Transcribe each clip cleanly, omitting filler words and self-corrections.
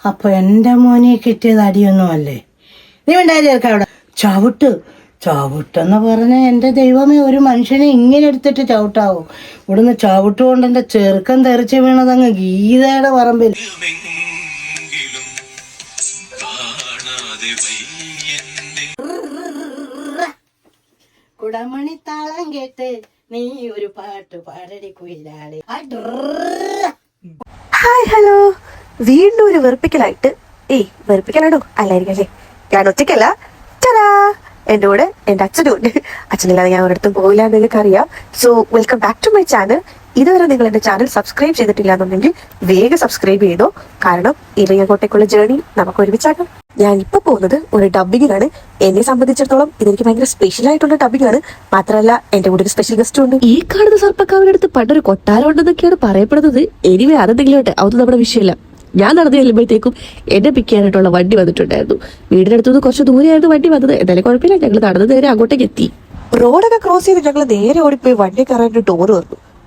അപ്പൊ എന്റെ മോനെ കിട്ടിയത് അടിയൊന്നുമല്ലേ? നീ ഉണ്ടായിരിക്ക അവിടെ ചവിട്ടെന്ന് പറഞ്ഞ എന്റെ ദൈവമേ, ഒരു മനുഷ്യനെ ഇങ്ങനെ എടുത്തിട്ട് ചവിട്ടാവോ? ഇവിടുന്ന് ചവിട്ട് കൊണ്ട് എന്റെ ചെറുക്കൻ തെറിച്ച് വീണതങ്ങ് ഗീതയുടെ പറമ്പിൽ. കുടമണി താളം കേട്ട് നീ ഒരു പാട്ട് പാടടി കുയിലാളി. ഹായ് ഹലോ, വീണ്ടും ഒരു വെറുപ്പിക്കലായിട്ട്. വെറുപ്പിക്കലാണോ? അല്ലായിരിക്കും അല്ലേ. ഞാൻ ഒറ്റയ്ക്കല്ല, ചടാ എന്റെ കൂടെ എന്റെ അച്ഛനും ഉണ്ട്. അച്ഛനില്ലാതെ ഞാൻ ഒരിടത്തും പോയില്ല എന്ന് എനിക്കറിയാം. So welcome back to my channel. ഇതുവരെ നിങ്ങൾ എന്റെ ചാനൽ സബ്സ്ക്രൈബ് ചെയ്തിട്ടില്ല എന്നുണ്ടെങ്കിൽ വേഗം സബ്സ്ക്രൈബ് ചെയ്തോ. കാരണം ഇറങ്ങിക്കോട്ടേക്കുള്ള ജേർണി നമുക്ക് ഒരുമിച്ചാക്കാം. ഞാൻ ഇപ്പൊ പോകുന്നത് ഒരു ഡബിങ്ങിനാണ്. എന്നെ സംബന്ധിച്ചിടത്തോളം ഇതെനിക്ക് ഭയങ്കര സ്പെഷ്യൽ ആയിട്ടുള്ള ഡബിങ് ആണ്. മാത്രമല്ല എന്റെ കൂടെ ഒരു സ്പെഷ്യൽ ഗസ്റ്റ് ഉണ്ട്. ഈ കാണുന്ന സർപ്പക്കാവിന്റെ അടുത്ത് പണ്ടൊരു കൊട്ടാരം ഉണ്ടെന്നൊക്കെയാണ് പറയപ്പെടുന്നത്. എനിവേ അതെന്തെങ്കിലും അതൊന്നും നമ്മുടെ വിഷയമല്ല. ഞാൻ നടന്നു ചെല്ലുമ്പോഴത്തേക്കും എന്നെ പിക്ക് ചെയ്യാനായിട്ടുള്ള വണ്ടി വന്നിട്ടുണ്ടായിരുന്നു. വീടിന്റെ അടുത്തുനിന്ന് കുറച്ച് ദൂരെയായിരുന്നു വണ്ടി വന്നത്. എന്തായാലും കുഴപ്പമില്ല, ഞങ്ങൾ നടന്നു നേരെ അങ്ങോട്ടേക്ക് എത്തി. റോഡൊക്കെ ക്രോസ് ചെയ്ത് ഞങ്ങൾ നേരെ ഓടിപ്പോയി വണ്ടി കയറാനായിട്ട് ഡോർ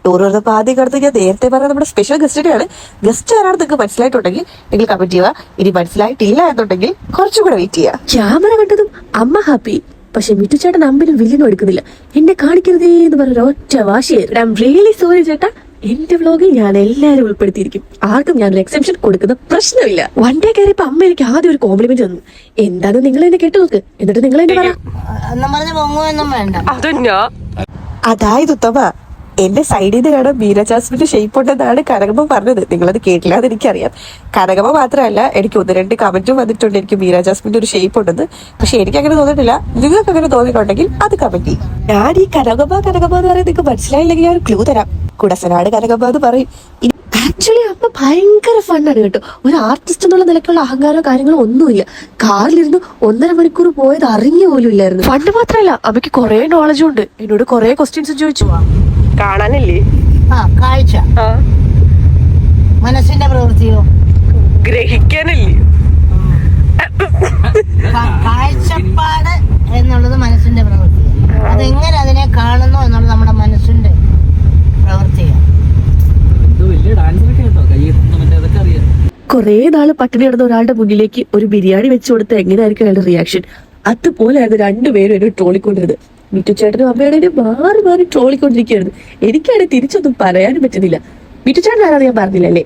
തുറന്നപ്പോൾ ആദ്യം കടത്ത് ഞാൻ നേരത്തെ പറഞ്ഞ നമ്മുടെ സ്പെഷ്യൽ ഗസ്റ്റിനെയാണ്. ഗസ്റ്റ് ആരാണ് നിങ്ങൾക്ക് മനസ്സിലായിട്ടുണ്ടെങ്കിൽ നിങ്ങൾ കമന്റ് ചെയ്യുക. ഇനി മനസ്സിലായിട്ടില്ല എന്നുണ്ടെങ്കിൽ കുറച്ചുകൂടെ വെയിറ്റ് ചെയ്യുക. ക്യാമറ കണ്ടതും അമ്മ ഹാപ്പി. പക്ഷെ മിറ്റു ചേട്ടൻ അമ്പിനും വില്ലിനും എടുക്കുന്നില്ല. എന്നെ കാണിക്കരുതേ എന്ന് പറഞ്ഞ ഒറ്റ വാശിയായിരുന്നു. ഐ ആം റിയലി സോറി ചേട്ടാ. എന്റെ വ്ലോഗിൽ ഞാൻ എല്ലാവരും ഉൾപ്പെടുത്തിയിരിക്കും. ആർക്കും ഞാനൊരു എക്സെപ്ഷൻ കൊടുക്കുന്ന പ്രശ്നമില്ല. വണ്ടി കയറിയപ്പോ അമ്മ എനിക്ക് ആദ്യം ഒരു കോംപ്ലിമെന്റ് തന്നു. എന്താന്ന് നിങ്ങൾ എന്നെ കേട്ടു നോക്ക്, എന്നിട്ട് നിങ്ങൾ എന്നെ പറയാം. അതായത് ഉത്തമ, എന്റെ സൈഡിൽ നിന്ന് കാണാൻ മീര ജാസ്മിന്റെ ഷേപ്പ് ഉണ്ടെന്നാണ് കനകമ്മ പറഞ്ഞത്. നിങ്ങളത് കേട്ടില്ല എന്ന് എനിക്കറിയാം. കനകമ്മ മാത്രമല്ല, എനിക്ക് 1-2 കമന്റും വന്നിട്ടുണ്ട് എനിക്ക് മീര ജാസ്മിന്റെ ഒരു ഷേപ്പ് ഉണ്ടെന്ന്. പക്ഷെ എനിക്ക് അങ്ങനെ തോന്നിയിട്ടില്ല. നിങ്ങൾക്ക് അങ്ങനെ തോന്നിയിട്ടുണ്ടെങ്കിൽ അത് കമന്റ് ചെയ്യും. ഞാൻ ഈ കനകമ്മ എന്ന് പറയുന്നത് നിങ്ങൾക്ക് മനസ്സിലായില്ലെങ്കിൽ ഞാൻ ക്ലൂ തരാം. കുടസനാട് കനകമ്മ എന്ന് പറയും. ആക്ച്വലി അമ്മ ഭയങ്കര ഫണ്ണാണ് കേട്ടോ. ഒരു ആർട്ടിസ്റ്റ് എന്നുള്ള നിലയ്ക്കുള്ള അഹങ്കാരോ കാര്യങ്ങളോ ഒന്നുമില്ല. കാറിലിരുന്ന് 1.5 മണിക്കൂർ പോയത് അറിഞ്ഞ പോലും ഇല്ലായിരുന്നു. ഫണ്ട് മാത്രമല്ല, അമ്മയ്ക്ക് കുറെ നോളജും ഉണ്ട്. എന്നോട് കുറെ ക്വസ്റ്റ്യൻസ് ചോദിച്ചു. കാണാനല്ലേ? കാഴ്ച മനസ്സിന്റെ പ്രവൃത്തിയോ ഗ്രഹിക്കാനല്ലേ? കാഴ്ചപ്പാട് എന്നുള്ളത് മനസ്സിന്റെ പ്രവൃത്തിയാണ്. അതെങ്ങനെ അതിനെ കാണുന്നു എന്നുള്ളത് നമ്മുടെ മനസ്സിന്റെ പ്രവൃത്തിയാണ്. കുറെ നാള് പട്ടിണി കിടന്ന ഒരാളുടെ മുന്നിലേക്ക് ഒരു ബിരിയാണി വെച്ച് കൊടുത്ത എങ്ങനെയായിരിക്കും അയാളുടെ റിയാക്ഷൻ? അതുപോലെയായിരുന്നു രണ്ടുപേരും എന്നെ ട്രോളിക്കൊണ്ടിരുന്നത്. മിറ്റു ചേട്ടനും അമ്മയുടെ മാറി മാറി ട്രോളിക്കൊണ്ടിരിക്കുകയായിരുന്നു. എനിക്കാണെങ്കിൽ തിരിച്ചൊന്നും പറയാനും പറ്റുന്നില്ല. മിറ്റു ചേട്ടനാണെന്ന് ഞാൻ പറഞ്ഞില്ലല്ലേ,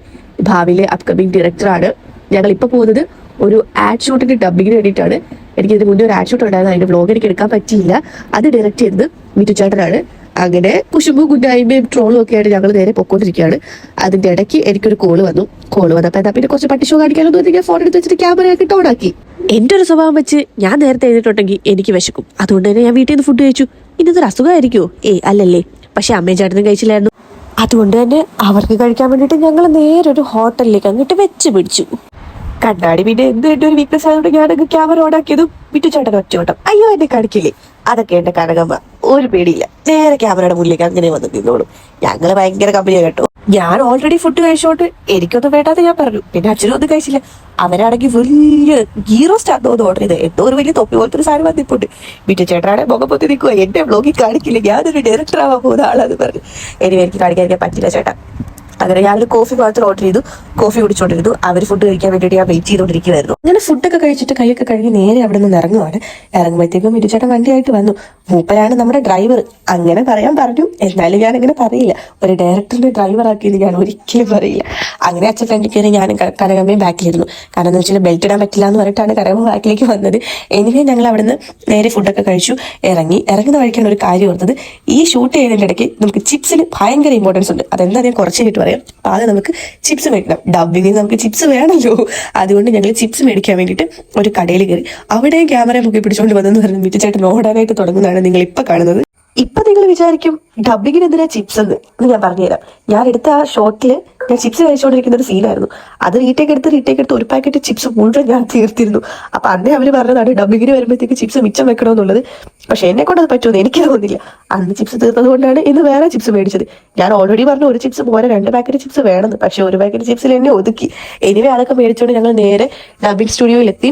ഭാവിയിലെ അപ്കമിങ് ഡയറക്ടറാണ്. ഞങ്ങൾ ഇപ്പൊ പോകുന്നത് ഒരു ആഡ് ഷൂട്ടിന്റെ ഡബിങ്ങിന് വേണ്ടിയിട്ടാണ്. എനിക്ക് ഇതിന് മുന്നേ ഒരു ആഡ് ഷൂട്ട് ഉണ്ടായിരുന്നു. അതിന്റെ വ്ലോഗ് എനിക്ക് എടുക്കാൻ പറ്റിയില്ല. അത് ഡയറക്ട് ചെയ്തത് മിറ്റു ചേട്ടനാണ്. അങ്ങനെ കുശുമ്പും കുഞ്ഞായ്മയും ട്രോളും ഒക്കെ ആയിട്ട് ഞങ്ങൾ നേരെ പൊക്കോണ്ടിരിക്കുകയാണ്. അതിന്റെ ഇടയ്ക്ക് എനിക്കൊരു കോള് വന്നപ്പോൾ എന്താ പിന്നെ കുറച്ച് പട്ടിഷോ കാണിക്കാനോ തോന്നി ഞാൻ ഫോൺ എടുത്ത് വെച്ചിട്ട് ക്യാമറ ആക്കി ഓണാക്കി. എന്റെ ഒരു സ്വഭാവം വെച്ച് ഞാൻ നേരത്തെ എഴുതിയിട്ടുണ്ടെങ്കിൽ എനിക്ക് വിശക്കും. അതുകൊണ്ട് തന്നെ ഞാൻ വീട്ടിൽ നിന്ന് ഫുഡ് കഴിച്ചു. ഇന്നതൊരു അസുഖമായിരിക്കുമോ? അല്ലല്ലേ. പക്ഷെ അമ്മയും ചേട്ടനും കഴിച്ചില്ലായിരുന്നു. അതുകൊണ്ട് തന്നെ അവർക്ക് കഴിക്കാൻ വേണ്ടിയിട്ട് ഞങ്ങൾ നേരെ ഒരു ഹോട്ടലിലേക്ക് അങ്ങോട്ട് വെച്ച് പിടിച്ചു. കണ്ണാടി പിന്നെ എന്റെ ഒരു വീക്ക്നെസ് ആയതുകൊണ്ട് ഞാനങ്ങ് ക്യാമറ ഓണാക്കിയതും മിറ്റു ചേട്ടൻ ഒറ്റോട്ടം. അയ്യോ എന്നെ കാണിക്കില്ലേ? അതൊക്കെ എന്റെ കനകമ്മ ഒരു പേടിയില്ല, നേരെ ക്യാമറയുടെ മുന്നിലേക്ക് അങ്ങനെ വന്ന് നിന്നോളും. ഞങ്ങള് ഭയങ്കര കമ്പനിയാ കേട്ടോ. ഞാൻ ഓൾറെഡി ഫുഡ് കഴിച്ചോണ്ട് എനിക്കൊന്നും വേണ്ടാന്ന് ഞാൻ പറഞ്ഞു. പിന്നെ അച്ഛനും ഒന്നും കഴിച്ചില്ല. അവരാണെങ്കിൽ വലിയ ഗീറോ സ്റ്റാർന്ന് ഓർഡർ ചെയ്ത് എന്തോ ഒരു വലിയ തൊപ്പി പോലത്തെ ഒരു സാധനം വന്നിപ്പോണ്ട്. മിറ്റു ചേട്ടനാണെ മുഖം പൊത്തി നിൽക്കുക. എന്റെ വ്ലോഗിൽ കാണിക്കില്ല, ഞാനൊരു ഡയറക്ടർ ആവാൻ പോകുന്ന ആളാന്ന് പറഞ്ഞു. എനിക്ക് കാണിക്കാൻ പറ്റില്ല ചേട്ടാ. അങ്ങനെ ഞാനൊരു കോഫി മാത്രം ഓർഡർ ചെയ്തു. കോഫി കുടിച്ചോണ്ടിരുന്നു. അവർ ഫുഡ് കഴിക്കാൻ വേണ്ടിയിട്ട് ഞാൻ വെയിറ്റ് ചെയ്തോണ്ടിരിക്കുവായിരുന്നു. അങ്ങനെ ഫുഡൊക്കെ കഴിച്ചിട്ട് കൈയൊക്കെ കഴുകി നേരെ അവിടെ നിന്ന് ഇറങ്ങുവാണ്. ഇറങ്ങുമ്പോഴത്തേക്കും മിറ്റുചേട്ടൻ വണ്ടിയായിട്ട് വന്നു. മൂപ്പരാണ് നമ്മുടെ ഡ്രൈവർ. അങ്ങനെ പറയാൻ പറഞ്ഞു, എന്നാലും ഞാൻ അങ്ങനെ പറയില്ല. ഒരു ഡയറക്ടറിന്റെ ഡ്രൈവർ ആക്കിയത് ഞാൻ ഒരിക്കലും പറയില്ല. അങ്ങനെ അച്ഛൻ ഫ്രണ്ടിൽ കയറി ഞാനും കനകമ്മയും ബാക്കിലിരുന്നു. കാരണം എന്ന് വെച്ചാൽ ബെൽറ്റ് ഇടാൻ പറ്റില്ല എന്ന് പറഞ്ഞിട്ടാണ് കനകമ്മ ബാക്കിലേക്ക് വന്നത്. എനിവേ ഞങ്ങൾ അവിടെ നിന്ന് നേരെ ഫുഡൊക്കെ കഴിച്ചു ഇറങ്ങുന്ന വഴിക്കാണ് ഒരു കാര്യം ഓർത്തത്. ഈ ഷൂട്ട് ചെയ്യുന്നതിന്റെ ഇടയ്ക്ക് നമുക്ക് ചിപ്സിന് ഭയങ്കര ഇമ്പോർട്ടൻസ് ഉണ്ട്. അതെന്താ ഞാൻ കുറച്ച് കഴിഞ്ഞിട്ട് പറയാം. അത് നമുക്ക് ചിപ്സ് മേടിക്കണം. ഡബിങ്ങിന് നമുക്ക് ചിപ്സ് വേണമല്ലോ. അതുകൊണ്ട് ഞങ്ങൾ ചിപ്സ് മേടിക്കാൻ വേണ്ടിയിട്ട് ഒരു കടയിൽ കയറി. അവിടെ ക്യാമറ മുക്കി പിടിച്ചുകൊണ്ട് വന്നെന്ന് പറഞ്ഞ് മിറ്റു ചേട്ടൻ ഓടാനായിട്ട് തുടങ്ങുന്നതാണ് നിങ്ങൾ ഇപ്പൊ കാണുന്നത്. ഇപ്പൊ നിങ്ങൾ വിചാരിക്കും ഡബിങ്ങിന് എന്തിനാ ചിപ്സ് എന്ന് ഞാൻ പറഞ്ഞുതരാം. ഞാൻ എടുത്ത ആ ഷോട്ടില് ഞാൻ ചിപ്സ് കഴിച്ചുകൊണ്ടിരിക്കുന്ന ഒരു സീനായിരുന്നു. അത് റീടേക്ക് എടുത്ത് ഒരു പാക്കറ്റ് ചിപ്സ് മുഴുവൻ ഞാൻ തീർത്തിരുന്നു. അപ്പൊ അന്നേ അവര് പറഞ്ഞതാണ് ഡബിങ്ങിന് വരുമ്പോഴത്തേക്ക് ചിപ്സ് മിച്ചം വെക്കണമെന്നുള്ളത്. പക്ഷെ എന്നെ കൊണ്ട് അത് പറ്റുമെന്ന് എനിക്ക് തോന്നുന്നില്ല. അന്ന് ചിപ്സ് തീർത്തത് കൊണ്ടാണ് ഇന്ന് വേറെ ചിപ്സ് മേടിച്ചത്. ഞാൻ ഓൾറെഡി പറഞ്ഞു ഒരു ചിപ്സ് പോരാ, 2 പാക്കറ്റ് ചിപ്സ് വേണമെന്ന്. പക്ഷെ ഒരു പാക്കറ്റ് ചിപ്സിൽ എന്നെ ഒതുക്കി. എനിവേ അതൊക്കെ മേടിച്ചുകൊണ്ട് ഞങ്ങൾ നേരെ ഡബിങ് സ്റ്റുഡിയോയിലെത്തി.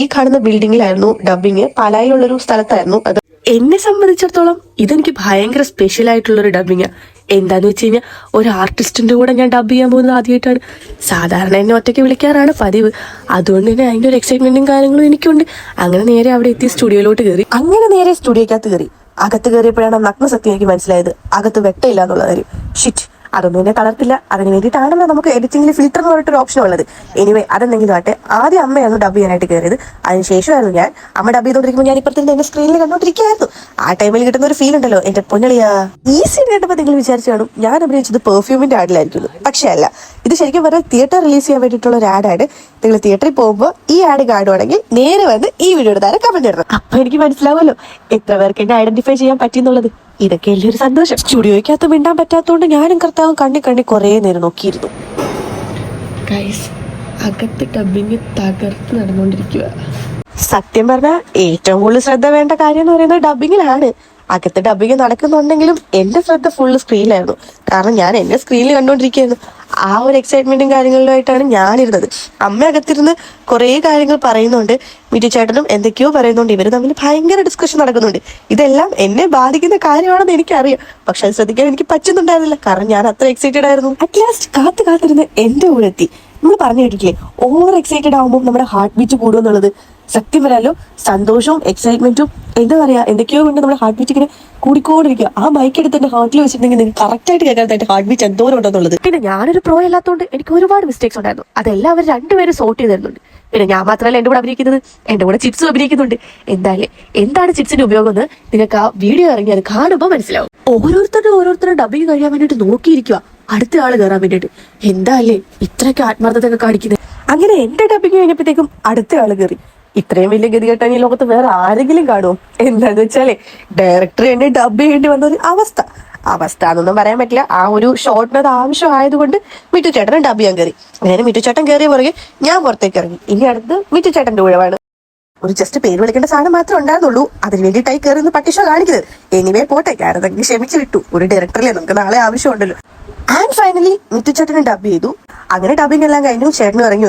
ഈ കാണുന്ന ബിൽഡിങ്ങിലായിരുന്നു ഡബിങ്. പാലായിലുള്ളൊരു സ്ഥലത്തായിരുന്നു അത്. എന്നെ സംബന്ധിച്ചിടത്തോളം ഇതെനിക്ക് ഭയങ്കര സ്പെഷ്യൽ ആയിട്ടുള്ളൊരു ഡബിങ്ങാണ്. എന്താന്ന് വെച്ച് കഴിഞ്ഞാൽ ഒരു ആർട്ടിസ്റ്റിന്റെ കൂടെ ഞാൻ ഡബ് ചെയ്യാൻ പോകുന്നത് ആദ്യമായിട്ടാണ്. സാധാരണ എന്നെ ഒറ്റയ്ക്ക് വിളിക്കാറാണ് പതിവ്. അതുകൊണ്ട് തന്നെ അതിന്റെ ഒരു എക്സൈറ്റ്മെന്റും കാര്യങ്ങളും എനിക്കുണ്ട്. അങ്ങനെ നേരെ അവിടെ എത്തി സ്റ്റുഡിയോയിലോട്ട് കയറി. അങ്ങനെ നേരെ സ്റ്റുഡിയോക്കകത്ത് കയറി. അകത്ത് കയറിയപ്പോഴാണ് നഗ്ന സത്യം എനിക്ക് മനസ്സിലായത്. അകത്ത് വെട്ടയില്ല എന്നുള്ള കാര്യം. ഷിറ്റ്, അതൊന്നും എന്നെ കളർത്തില്ല. അതിന് വേണ്ടിയിട്ടാണല്ലോ നമുക്ക് എഡിറ്റിംഗിൽ ഫിൽറ്റർ എന്ന് പറഞ്ഞിട്ടൊരു ഓപ്ഷൻ ഉള്ളത്. എനിവേ, അതെന്തെങ്കിലും ആട്ടെ. ആദ്യം അമ്മയാണ് ഡബ് ചെയ്യാനായിട്ട് കയറിയത്. അതിനുശേഷമായിരുന്നു ഞാൻ. അമ്മ ഡബ് ചെയ്തോണ്ടിരിക്കുമ്പോൾ ഞാൻ ഇപ്പുറത്ത് എന്റെ സ്ക്രീനിൽ കണ്ടോണ്ടിരിക്കുകയായിരുന്നു. ആ ടൈമിൽ കിട്ടുന്ന ഒരു ഫീൽ ഉണ്ടല്ലോ, എന്റെ പൊന്നളിയാ. ഈ സീൻ കേട്ടപ്പോൾ നിങ്ങൾ വിചാരിച്ചു കാണും ഞാൻ അഭിനയിച്ചത് പെർഫ്യൂമിന്റെ ആഡിലായിരിക്കുന്നു. പക്ഷേ അല്ല, ഇത് ശരിക്കും പറഞ്ഞാൽ തിയേറ്റർ റിലീസ് ചെയ്യാൻ വേണ്ടിയിട്ടുള്ള ഒരു ആഡാണ്. നിങ്ങൾ തിയേറ്ററിൽ പോകുമ്പോൾ ഈ ആഡ് കാണുവാണെങ്കിൽ നേരെ വന്ന് ഈ വീഡിയോയുടെ താരം കമന്റ് ഇടണം. അപ്പൊ എനിക്ക് മനസ്സിലാവുമല്ലോ എത്ര പേർക്ക് എന്നെ ഐഡന്റിഫൈ ചെയ്യാൻ പറ്റിയെന്നുള്ളത്. ഇതൊക്കെ വലിയൊരു സന്തോഷം. സ്റ്റുഡിയോയ്ക്കകത്ത് മിണ്ടാൻ പറ്റാത്തതുകൊണ്ട് ഞാനും കർത്താവും കണ്ണി കുറേ നേരം നോക്കിയിരുന്നു. അകത്ത് ഡബിങ് തകർത്ത് നടന്നുകൊണ്ടിരിക്കുക. സത്യം പറഞ്ഞാൽ ഏറ്റവും കൂടുതൽ ശ്രദ്ധ വേണ്ട കാര്യം എന്ന് പറയുന്നത് ഡബിങ്ങിലാണ്. അകത്ത് ഡബിങ് നടക്കുന്നുണ്ടെങ്കിലും എന്റെ ശ്രദ്ധ ഫുള്ള് സ്ക്രീനിലായിരുന്നു. കാരണം ഞാൻ എന്നെ സ്ക്രീനിൽ കണ്ടുകൊണ്ടിരിക്കുകയായിരുന്നു. ആ ഒരു എക്സൈറ്റ്മെന്റും കാര്യങ്ങളിലുമായിട്ടാണ് ഞാനിരുന്നത്. അമ്മ അകത്തിരുന്ന് കുറേ കാര്യങ്ങൾ പറയുന്നുണ്ട്. മിറ്റു ചേട്ടനും എന്തൊക്കെയോ പറയുന്നുണ്ട്. ഇവർ തമ്മിൽ ഭയങ്കര ഡിസ്കഷൻ നടക്കുന്നുണ്ട്. ഇതെല്ലാം എന്നെ ബാധിക്കുന്ന കാര്യമാണെന്ന് എനിക്കറിയാം. പക്ഷെ അത് ശ്രദ്ധിക്കാൻ എനിക്ക് പറ്റുന്നുണ്ടായിരുന്നില്ല. കാരണം ഞാൻ അത്ര എക്സൈറ്റഡ് ആയിരുന്നു. അറ്റ്ലാസ്റ്റ് കാത്തിരുന്ന് എന്റെ കൂടെ എത്തി. നമ്മൾ പറഞ്ഞു കേട്ടിട്ടില്ലേ, ഓവർ എക്സൈറ്റഡ് ആകുമ്പോൾ നമ്മുടെ ഹാർട്ട് ബീറ്റ് കൂടുമെന്നുള്ളത്. സത്യം പറയാലോ, സന്തോഷവും എക്സൈറ്റ്മെന്റും എന്താ പറയാ, എന്തൊക്കെയോ കൊണ്ട് നമ്മുടെ ഹാർട്ട് ബീറ്റ് ഇങ്ങനെ കൂടിക്കൊണ്ടിരിക്കുക. ആ ബൈക്ക് എടുത്ത് എന്റെ ഹാർട്ടിൽ വെച്ചിട്ടുണ്ടെങ്കിൽ നിങ്ങൾക്ക് കറക്റ്റ് ആയിട്ട് കേൾക്കാനായിട്ട് ഹാർട്ട് ബീറ്റ് എന്തോരം ഉണ്ടെന്നുള്ളത്. പിന്നെ ഞാനൊരു പ്രോ അല്ലാത്തതുകൊണ്ട് എനിക്ക് ഒരുപാട് മിസ്റ്റേക്സ് ഉണ്ടായിരുന്നു. അതെല്ലാം അവർ രണ്ടുപേരും സോർട്ട് ചെയ്ത് തരുന്നുണ്ട്. പിന്നെ ഞാൻ മാത്രമല്ല എന്റെ കൂടെ അഭിനയിക്കുന്നത്, എന്റെ കൂടെ ചിപ്സും അഭിനയിക്കുന്നുണ്ട്. എന്താണ് ചിപ്സിന്റെ ഉപയോഗം എന്ന് നിങ്ങൾക്ക് ആ വീഡിയോ ഇറങ്ങി അത് കാണുമ്പോൾ മനസ്സിലാവും. ഓരോരുത്തരും ഡബിങ് കഴിയാൻ വേണ്ടിയിട്ട് നോക്കിയിരിക്കുക അടുത്ത ആള് കയറാൻ വേണ്ടിയിട്ട്. എന്താ അല്ലേ ഇത്രയൊക്കെ ആത്മാർത്ഥതൊക്കെ കാണിക്കുന്നത്. അങ്ങനെ എന്റെ ഡബിങ് കഴിഞ്ഞപ്പോഴത്തേക്കും അടുത്ത ആള് കയറി. ഇത്രയും വലിയ ഗതികെട്ടാൻ ഈ ലോകത്ത് വേറെ ആരെങ്കിലും കാണുമോ? എന്താന്ന് വെച്ചാലേ, ഡയറക്ടർ എന്നെ ഡബ് ചെയ്യേണ്ടി വന്ന ഒരു അവസ്ഥ എന്നൊന്നും പറയാൻ പറ്റില്ല. ആ ഒരു ഷോട്ടിന് അത് ആവശ്യമായതുകൊണ്ട് മിറ്റു ചേട്ടനെ ഡബ് ചെയ്യാൻ കയറി. അങ്ങനെ മിറ്റു ചേട്ടൻ കയറിയ പുറകെ ഞാൻ പുറത്തേക്ക് ഇറങ്ങി. ഇനി അടുത്ത് മിറ്റു ചേട്ടന്റെ ഉഴവാണ്. ഒരു ജസ്റ്റ് പേര് വിളിക്കേണ്ട സാധനം മാത്രമേ ഉണ്ടായിരുന്നുള്ളൂ. അതിന് വേണ്ടിയിട്ടായി കയറുന്ന പട്ടിഷോ കാണിക്കുന്നത്. എനിവേ പോട്ടെ, ഞാനതെങ്കിൽ ക്ഷമിച്ചു വിട്ടു. ഒരു ഡയറക്ടറല്ലേ, നമുക്ക് നാളെ ആവശ്യമുണ്ടല്ലോ. ആൻഡ് ഫൈനലി മിറ്റു ചേട്ടനെ ഡബ് ചെയ്തു. അങ്ങനെ ഡബിങ് എല്ലാം കഴിഞ്ഞു. ചേട്ടൻ ഇറങ്ങി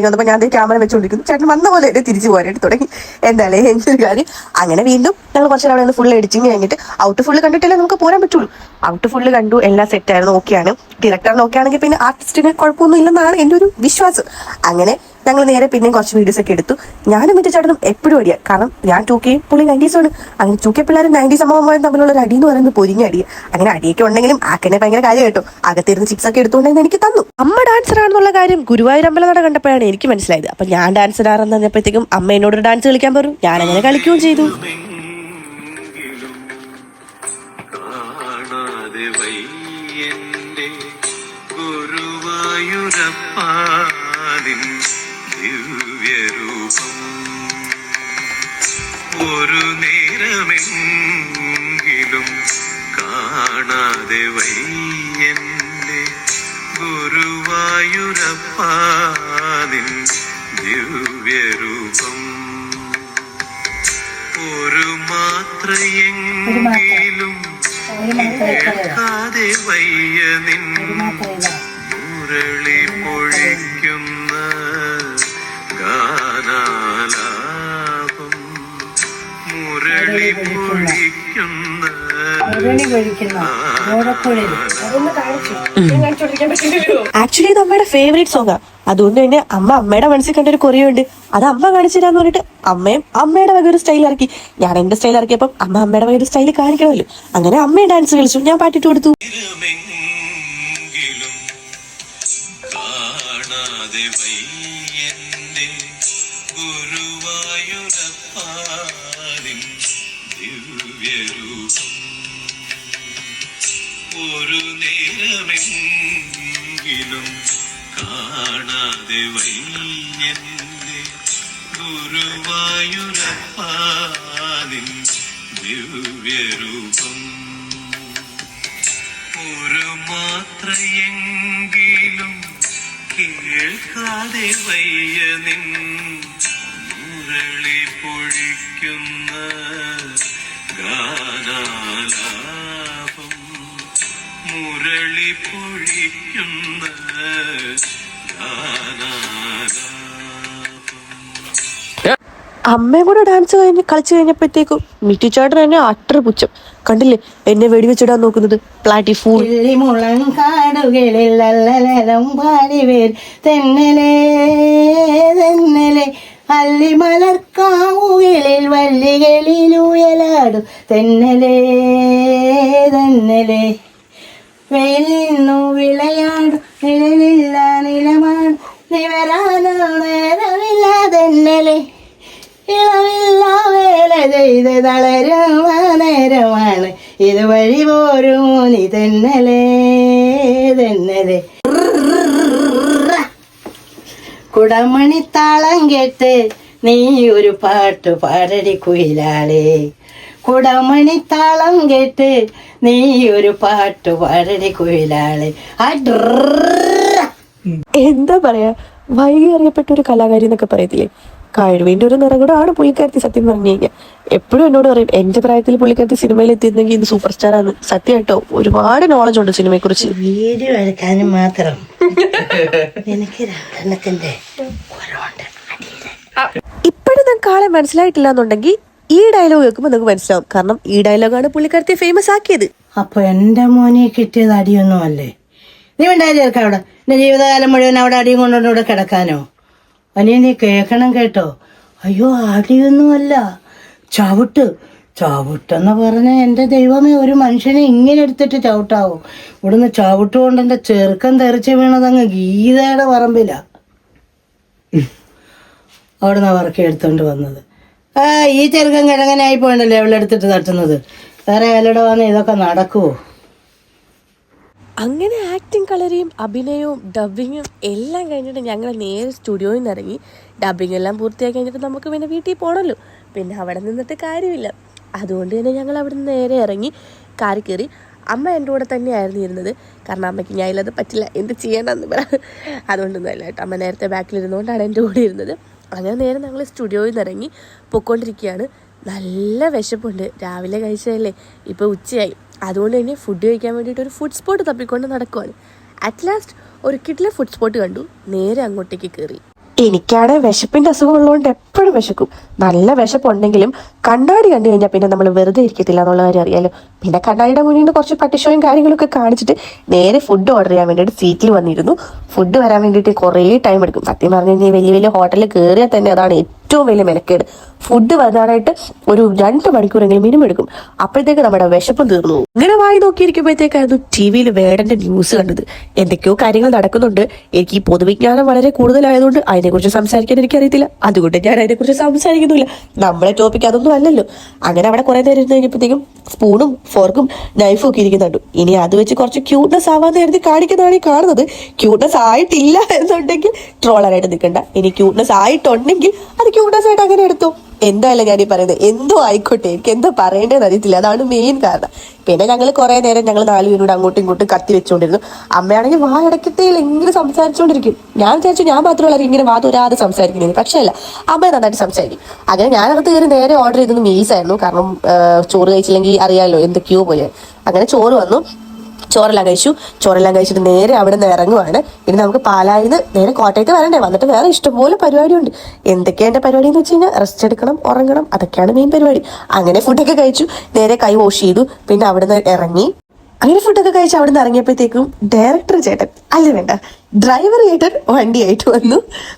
വന്നപ്പോൾ ഞാൻ ക്യാമറ വെച്ചുകൊണ്ടിരിക്കുന്നു. ചേട്ടൻ വന്ന പോലെ എന്നെ തിരിച്ചു പോകാനായിട്ട് തുടങ്ങി. എന്തായാലും എന്തൊരു കാര്യം. അങ്ങനെ വീണ്ടും ഞങ്ങൾ കുറച്ച് അവിടെ നിന്ന് ഫുൾ എഡിറ്റിങ് കഴിഞ്ഞിട്ട് ഔട്ട് ഫുള്ള് കണ്ടിട്ടല്ലേ നമുക്ക് പോരാൻ പറ്റുള്ളൂ. ഔട്ട് ഫുള്ള് കണ്ടു, എല്ലാം സെറ്റായിരുന്നു, ഓക്കെയാണ്. ഡയറക്ടറിന് ഓക്കെ ആണെങ്കിൽ പിന്നെ ആർട്ടിസ്റ്റിന് കുഴപ്പമൊന്നും ഇല്ലെന്നാണ് എൻ്റെ ഒരു വിശ്വാസം. അങ്ങനെ ഞങ്ങൾ നേരെ പിന്നെയും കുറച്ച് വീഡിയോസ് ഒക്കെ എടുത്തു. ഞാനും മിറ്റു ചേട്ടനും എപ്പോഴും അടിയാണ്. കാരണം ഞാൻ 2K, പുള്ളി 90s ആണ്. അങ്ങനെ 2K പിള്ളേരും 90s അമ്മമാരും തമ്മിലുള്ള ഒരു അടി എന്ന് പറയുന്നത് പൊരിഞ്ഞ അടി. അങ്ങനെ അടിയൊക്കെ ഉണ്ടെങ്കിലും ആക്കനെ ഭയങ്കര കാര്യം കേട്ടോ. അകത്തിരുന്ന് ചിപ്സ് ഒക്കെ എടുത്തുകൊണ്ടെന്ന് എനിക്ക് തന്നു. അമ്മ ഡാൻസർ ആണെന്നുള്ള കാര്യം ഗുരുവായൂർ അമ്പലനട കണ്ടപ്പോഴാണ് എനിക്ക് മനസ്സിലായത്. അപ്പൊ ഞാൻ ഡാൻസർ ആണെന്ന് പറഞ്ഞപ്പോഴത്തേക്കും അമ്മ എന്നോട് ഡാൻസ് കളിക്കാൻ പറഞ്ഞു. ഞാൻ അങ്ങനെ കളിക്കുകയും ചെയ്തു. ഒരു നേരമെങ്കിലും കാണാതെ വയ്യന്റെ ഗുരുവായൂരപ്പാനിൻ ദിവ്യരൂപം. ഒരു മാത്രയെങ്കിലും കേൾക്കാതെ വയ്യ നിൻ മുരളി പൊഴിക്കുന്ന ഗാനാലാപം. മുരളി പൊഴിക്കുന്ന ആക്ച്വലി ഇത് അമ്മയുടെ ഫേവറേറ്റ് സോങ്ങാ. അതുകൊണ്ട് തന്നെ അമ്മയുടെ മനസ്സിൽ കണ്ട ഒരു കൊറിയുണ്ട്. അത് അമ്മ കാണിച്ചു തരാന്ന് പറഞ്ഞിട്ട് അമ്മയും അമ്മയുടെ വക ഒരു സ്റ്റൈൽ ഇറക്കി. ഞാൻ എന്റെ സ്റ്റൈൽ ഇറക്കിയപ്പം അമ്മയുടെ വക ഒരു സ്റ്റൈൽ കാണിക്കണമല്ലോ. അങ്ങനെ അമ്മയെ ഡാൻസ് കളിച്ചു, ഞാൻ പാട്ടിട്ട് കൊടുത്തു. ഒരു നേരമെങ്കിലും കാണാതെ വയ്യന്റെ ഗുരുവായൂരപ്പാനിൻ ദിവ്യരൂപം. ഒരു മാത്രയെങ്കിലും കേൾക്കാതെ വയ്യ നിൻ മുരളി പൊഴിക്കുന്ന ഗാനാലാപം. മുരളി പൊഴിക്കുന്ന അമ്മയും കൂടെ ഡാൻസ് കളിച്ചു കഴിഞ്ഞപ്പോഴത്തേക്കും മിറ്റു ചേട്ടൻ എന്നെ അട്ടർ പുച്ഛം. കണ്ടില്ലേ എന്നെ വെടിവെച്ചിടാൻ നോക്കുന്നത് പ്ലാറ്റി ഫൂൾ. മുളം കാടുകളിൽ അല്ലലം പാടിവേർ തെന്നലേ തെന്നലെ അല്ലിമലർക്കാവുകളിൽ വള്ളികളിൽ ഉയലാടും തെന്നലേ തെന്നലെ വെയിൽ നിന്നു വിളയാടും നിഴലില്ല നിലമാണ് നിവരാനോ നേരമില്ല തെന്നലെ ഇളവില്ല വേല ചെയ്ത് തളരുന്ന നേരമാണ് ഇതുവഴി പോരും നീ തെന്നലേ തെന്നലെ കുടമണിത്താളം കേട്ട് നീ ഒരു പാട്ട് പാടടി കുയിലാളേ കുടമണിത്താളം കേട്ട് നീ ഒരു പാട്ട് പാടടി കുയിലാളേ. എന്താ പറയാ, വൈകി അറിയപ്പെട്ട ഒരു കലാകാരി എന്നൊക്കെ പറയത്തില്ലേ, കഴിവിന്റെ ഒരു നിറകൂടാണ് പുള്ളിക്കാരത്തി. സത്യം പറഞ്ഞു കഴിഞ്ഞാൽ എപ്പോഴും എന്നോട് പറയും എന്റെ പ്രായത്തിൽ പുള്ളിക്കാരത്തി സിനിമയിൽ എത്തിയിരുന്നെങ്കിൽ ഇത് സൂപ്പർ സ്റ്റാർ ആണ്. സത്യം കേട്ടോ, ഒരുപാട് നോളജ് ഉണ്ട് സിനിമയെ കുറിച്ച്. വീഡിയോ എടുക്കാനും മാത്രം എനിക്ക് രണ്ടെണ്ണത്തിന്റെ കുറവുണ്ട്. ഇപ്പോഴും നിങ്ങൾക്ക് ആളെ മനസ്സിലായിട്ടില്ല എന്നുണ്ടെങ്കിൽ ഈ ഡയലോഗ് കേൾക്കുമ്പോൾ നിങ്ങൾക്ക് മനസ്സിലാവും. കാരണം ഈ ഡയലോഗാണ് പുള്ളിക്കാരത്തെ ഫേമസ് ആക്കിയത്. അപ്പൊ എന്റെ മോനെ കിട്ടിയത് അടിയൊന്നും അല്ലേ? നീ ഉണ്ടായി ചേർക്കാം അവിടെ. എന്റെ ജീവിതകാലം മുഴുവൻ അവിടെ അടിയും കൊണ്ടുകൊണ്ട് ഇവിടെ കിടക്കാനോ? അനിയ നീ കേൾക്കണം കേട്ടോ. അയ്യോ അടിയൊന്നുമല്ല, ചവിട്ട്. ചവിട്ടെന്ന് പറഞ്ഞ എന്റെ ദൈവമേ, ഒരു മനുഷ്യനെ ഇങ്ങനെ എടുത്തിട്ട് ചവിട്ടാവോ? ഇവിടുന്ന് ചവിട്ട് കൊണ്ട് എന്റെ ചെറുക്കൻ തെറിച്ച് വീണതങ്ങ് ഗീതയുടെ പറമ്പിലാ. അവിടുന്ന് വറക്കി എടുത്തോണ്ട് വന്നത്. ഈ ചെറുക്കൻ കിഴങ്ങനായി പോയിണ്ടല്ലേ അവളെ എടുത്തിട്ട് തട്ടുന്നത്. വേറെ ആരുടെ വന്ന് ഇതൊക്കെ നടക്കുവോ? അങ്ങനെ ആക്ടിങ് കളരിയും അഭിനയവും ഡബിങ്ങും എല്ലാം കഴിഞ്ഞിട്ട് ഞങ്ങൾ നേരെ സ്റ്റുഡിയോയിൽ നിന്ന് ഇറങ്ങി. ഡബിങ് എല്ലാം പൂർത്തിയാക്കി കഴിഞ്ഞിട്ട് നമുക്ക് പിന്നെ വീട്ടിൽ പോകണമല്ലോ. പിന്നെ അവിടെ നിന്നിട്ട് കാര്യമില്ല. അതുകൊണ്ട് തന്നെ ഞങ്ങൾ അവിടെ നിന്ന് നേരെ ഇറങ്ങി കാറി കയറി. അമ്മ എൻ്റെ കൂടെ തന്നെയായിരുന്നു ഇരുന്നത്. കാരണം അമ്മയ്ക്ക് ഞാൻ ഇല്ലാതെ പറ്റില്ല, എന്ത് ചെയ്യണമെന്ന് പറ. അതുകൊണ്ടൊന്നും അല്ല കേട്ടോ, അമ്മ നേരത്തെ ബാക്കിലിരുന്നുകൊണ്ടാണ് എൻ്റെ കൂടെ ഇരുന്നത്. അങ്ങനെ നേരെ ഞങ്ങൾ സ്റ്റുഡിയോയിൽ നിന്ന് ഇറങ്ങി പൊയ്ക്കൊണ്ടിരിക്കുകയാണ്. നല്ല വിശപ്പുണ്ട്, രാവിലെ കഴിച്ചതല്ലേ, ഇപ്പോൾ ഉച്ചയായി. അതുകൊണ്ട് തന്നെ ഫുഡ് കഴിക്കാൻ വേണ്ടിയിട്ട് ഒരു ഫുഡ് സ്പോട്ട് തപ്പിക്കൊണ്ട് നടക്കുവാണ്. അറ്റ് ലാസ്റ്റ് ഒരു കിട്ടിലെ ഫുഡ് സ്പോട്ട് കണ്ടു. നേരെ അങ്ങോട്ടേക്ക് കയറി. എനിക്കാണ് വിശപ്പിന്റെ അസുഖം ഉള്ളതുകൊണ്ട് എപ്പോഴും വിശക്കും. നല്ല വിശപ്പുണ്ടെങ്കിലും കണ്ണാടി കണ്ടു കഴിഞ്ഞാൽ പിന്നെ നമ്മൾ വെറുതെ ഇരിക്കത്തില്ല എന്നുള്ള കാര്യം അറിയാലോ. പിന്നെ കണ്ണാടിയുടെ മുന്നിൽ നിന്ന് കുറച്ച് പട്ടിഷോയും കാര്യങ്ങളൊക്കെ കാണിച്ചിട്ട് നേരെ ഫുഡ് ഓർഡർ ചെയ്യാൻ വേണ്ടിയിട്ട് സീറ്റിൽ വന്നിരുന്നു. ഫുഡ് വരാൻ വേണ്ടിയിട്ട് കുറേ ടൈം എടുക്കും. സത്യം പറഞ്ഞു കഴിഞ്ഞാൽ വലിയ വലിയ ഹോട്ടലിൽ കയറിയാൽ തന്നെ അതാണ് ഏറ്റവും വലിയ മെനക്കേട്. ഫുഡ് വരാനായിട്ട് ഒരു 2 മണിക്കൂറെങ്കിലും മിനിമം എടുക്കും. അപ്പോഴത്തേക്ക് നമ്മുടെ വിശപ്പും തീർന്നു. ഇങ്ങനെ വായി നോക്കിയിരിക്കുമ്പോഴത്തേക്കായിരുന്നു ടി വിയിൽ വേടന്റെ ന്യൂസ് കണ്ടത്. എന്തൊക്കെയോ കാര്യങ്ങൾ നടക്കുന്നുണ്ട്. എനിക്ക് ഈ പൊതുവിജ്ഞാനം വളരെ കൂടുതലായതുകൊണ്ട് അതിനെക്കുറിച്ച് സംസാരിക്കാൻ എനിക്കറിയത്തില്ല. അതുകൊണ്ട് ഞാൻ അതിനെക്കുറിച്ച് സംസാരിക്കുന്നില്ല. നമ്മളെ ടോപ്പിക് അതൊന്നും അല്ലല്ലോ. അങ്ങനെ അവിടെ കുറെ നേരം ഇരുന്ന് കഴിഞ്ഞപ്പോഴത്തേക്കും സ്പൂണും ഫോർക്കും നൈഫും ഒക്കെ ഇരിക്കുന്നുണ്ട്. ഇനി അത് വെച്ച് കുറച്ച് ക്യൂട്ട്നെസ് ആവാന്ന് കരുതി കാണിക്കുന്നതാണ് ഈ കാണുന്നത്. ക്യൂട്ട്നെസ് ആയിട്ടില്ല എന്നുണ്ടെങ്കിൽ ട്രോളറായിട്ട് നിൽക്കണ്ട. ഇനി ക്യൂട്ട്നെസ് ആയിട്ടുണ്ടെങ്കിൽ അത് ക്യൂട്ട്നെസ് ആയിട്ട് അങ്ങനെ എടുത്തു. എന്തായാലും ഞാൻ ഈ പറയുന്നത് എന്തോ ആയിക്കോട്ടെ, എനിക്ക് എന്താ പറയേണ്ടതെന്ന് അറിയത്തില്ല. അതാണ് മെയിൻ കാരണം. പിന്നെ ഞങ്ങൾ കുറെ നേരം ഞങ്ങൾ 4 പേരോട് അങ്ങോട്ടും ഇങ്ങോട്ടും കത്തി വെച്ചുകൊണ്ടിരുന്നു. അമ്മയാണെങ്കിൽ വായടക്കത്തിൽ ഇങ്ങനെ സംസാരിച്ചുകൊണ്ടിരിക്കും. ഞാൻ വിചാരിച്ചു ഞാൻ മാത്രമുള്ള ഇങ്ങനെ വാതൊരാതെ സംസാരിക്കുന്നത്. പക്ഷേ അല്ല, അമ്മ നന്നായിട്ട് സംസാരിക്കും. അങ്ങനെ ഞാനകത്ത് കയറി നേരെ ഓർഡർ ചെയ്തത് മീൽസ് ആയിരുന്നു. കാരണം ചോറ് കഴിച്ചില്ലെങ്കിൽ അറിയാമല്ലോ എന്തൊക്കെയോ പോലെ. അങ്ങനെ ചോറ് വന്നു. ചോറെല്ലാം കഴിച്ചിട്ട് നേരെ അവിടെ നിന്ന് ഇറങ്ങുവാണ്. ഇനി നമുക്ക് പാലായിൽ നിന്ന് നേരെ കോട്ടയത്ത് വരണ്ടേ. വന്നിട്ട് വേറെ ഇഷ്ടംപോലെ പരിപാടിയുണ്ട്. എന്തൊക്കെയാണ് എൻ്റെ പരിപാടി എന്ന് വെച്ച് കഴിഞ്ഞാൽ റെസ്റ്റ് എടുക്കണം, ഉറങ്ങണം, അതൊക്കെയാണ് മെയിൻ പരിപാടി. അങ്ങനെ ഫുഡൊക്കെ കഴിച്ചു, നേരെ കൈ വാഷ് ചെയ്തു. പിന്നെ അവിടെ നിന്ന് ഇറങ്ങി. അങ്ങനെ ഫുഡൊക്കെ കഴിച്ച് അവിടെ നിന്ന് ഇറങ്ങിയപ്പോഴത്തേക്കും ഡയറക്ടർ ചേട്ടൻ അല്ല വേണ്ട ഡ്രൈവർ ചേട്ടൻ വണ്ടിയായിട്ട് വന്നു.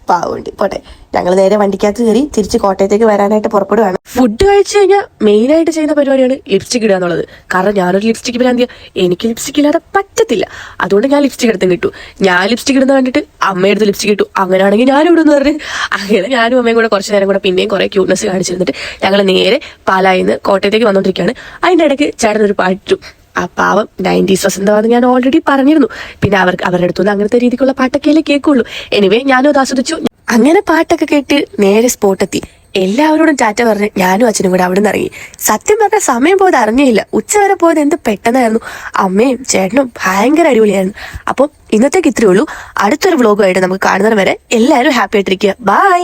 പാവുണ്ട് പോട്ടെ. ഞങ്ങൾ നേരെ വണ്ടിക്കകത്ത് കയറി തിരിച്ച് കോട്ടയത്തേക്ക് വരാനായിട്ട് പുറപ്പെടുകയാണ്. ഫുഡ് കഴിച്ചു കഴിഞ്ഞാൽ മെയിൻ ആയിട്ട് ചെയ്യുന്ന പരിപാടിയാണ് ലിപ്സ്റ്റിക് ഇടുക എന്നുള്ളത്. കാരണം ഞാനൊരു ലിപ്സ്റ്റിക് ഭ്രാന്തിയ, എനിക്ക് ലിപ്സ്റ്റിക് ഇല്ലാതെ പറ്റത്തില്ല. അതുകൊണ്ട് ഞാൻ ലിപ്സ്റ്റിക് എടുത്തും കിട്ടു. ഞാൻ ലിപ്സ്റ്റിക് ഇടുന്ന കണ്ടിട്ട് അമ്മയെടുത്ത് ലിപ്സ്റ്റിക് ഇട്ടു. അങ്ങനെയാണെങ്കിൽ ഞാനും ഇടുന്നു പറഞ്ഞ് അങ്ങനെ ഞാനും അമ്മയും കൂടെ കുറച്ച് നേരം കൂടെ പിന്നെയും കുറെ ക്യൂട്ട്നെസ് കാണിച്ചിരുന്നിട്ട് ഞങ്ങൾ നേരെ പാലായിന്ന് കോട്ടയത്തേക്ക് വന്നോണ്ടിരിക്കുകയാണ്. അതിൻ്റെ ഇടയ്ക്ക് ചേട്ടനൊരു പാട്ടു. ആ പാവം 90s വസന്തമാണെന്ന് ഞാൻ ഓൾറെഡി പറഞ്ഞിരുന്നു. പിന്നെ അവരുടെ അടുത്തുനിന്ന് അങ്ങനത്തെ രീതിക്കുള്ള പാട്ടൊക്കെയല്ലേ കേൾക്കുള്ളൂ. എനിവേ ഞാനും അത് ആസ്വദിച്ചു. അങ്ങനെ പാട്ടൊക്കെ കേട്ട് നേരെ സ്പോട്ടെത്തി. എല്ലാവരോടും ടാറ്റ പറഞ്ഞ് ഞാനും അച്ഛനും കൂടെ അവിടെ നിന്ന് ഇറങ്ങി. സത്യം പറഞ്ഞാൽ സമയം പോയത് അറിഞ്ഞില്ല. ഉച്ചവരെ പോയത് എന്ത് പെട്ടെന്നായിരുന്നു. അമ്മയും ചേട്ടനും ഭയങ്കര അടിപൊളിയായിരുന്നു. അപ്പം ഇന്നത്തേക്ക് ഇത്രയേ ഉള്ളൂ. അടുത്തൊരു വ്ലോഗുമായിട്ട് നമുക്ക് കാണുന്നത് വരെ എല്ലാവരും ഹാപ്പി ആയിട്ടിരിക്കുക. ബൈ.